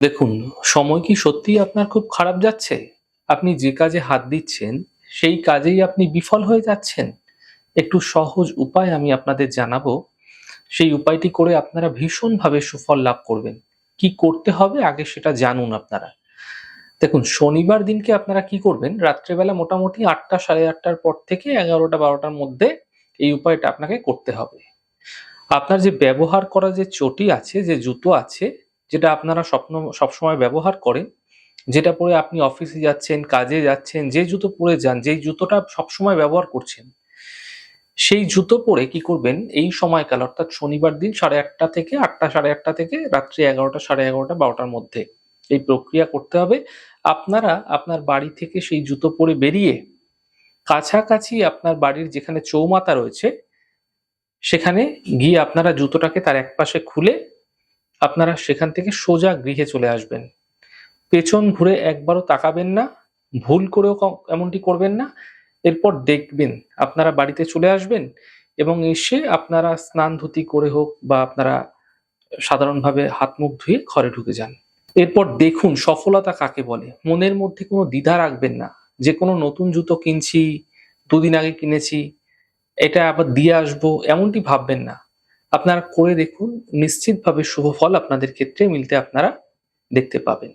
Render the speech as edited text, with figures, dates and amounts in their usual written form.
দেখুন, সময় কি সত্যিই আপনার খুব খারাপ যাচ্ছে? আপনি যে কাজে হাত দিচ্ছেন, সেই কাজেই আপনি বিফল হয়ে যাচ্ছেন? একটু সহজ উপায় আমি আপনাদের জানাবো। সেই উপায়টি করে আপনারা ভীষণভাবে সুফল লাভ করবেন। কি করতে হবে আগে সেটা জানুন আপনারা। দেখুন, শনিবার দিনকে আপনারা কি করবেন, রাত্রেবেলা মোটামুটি ৮ঃ০০ ৮:৩০ পর থেকে ১১ঃ০০ ১২ঃ০০ মধ্যে এই উপায়টা আপনাকে করতে হবে। আপনার যে ব্যবহার করা যে চটি আছে, যে জুতো আছে, যেটা আপনারা সবসময় ব্যবহার করেন, যেটা পরে আপনি অফিসে যাচ্ছেন, কাজে যাচ্ছেন, যে জুতো পরে যান, যেই জুতোটা সবসময় ব্যবহার করছেন, সেই জুতো পরে কি করবেন, এই সময়কাল অর্থাৎ শনিবার দিন ৮:৩০ থেকে ৮ঃ০০ ৮:৩০ থেকে রাত্রি ১১ঃ০০ ১১:৩০ ১২ঃ০০ র মধ্যে এই প্রক্রিয়া করতে হবে। আপনারা আপনার বাড়ি থেকে সেই জুতো পরে বেরিয়ে কাছাকাছি আপনার বাড়ির যেখানে চৌমাথা রয়েছে, সেখানে গিয়ে আপনারা জুতোটাকে তার একপাশে খুলে আপনারা সেখান থেকে সোজা গৃহে চলে আসবেন। পেছন ঘুরে একবারও তাকাবেন না। ভুল করেও এমনটি করবেন না। এরপর দেখবেন আপনারা বাড়িতে চলে আসবেন এবং এসে আপনারা স্নান ধুতি করে হোক বা আপনারা সাধারণভাবে হাত মুখ ধুয়ে ঘরে ঢুকে যান। এরপর দেখুন সফলতা কাকে বলে। মনের মধ্যে কোনো দ্বিধা রাখবেন না। যে কোনো নতুন জুতো কিনছি, ২ দিন আগে কিনেছি, এটা আবার দিয়ে আসবো এমনটি ভাববেন না। আপনারা করে দেখুন, নিশ্চিতভাবে শুভ ফল আপনাদের ক্ষেত্রে মিলতে আপনারা দেখতে পাবেন।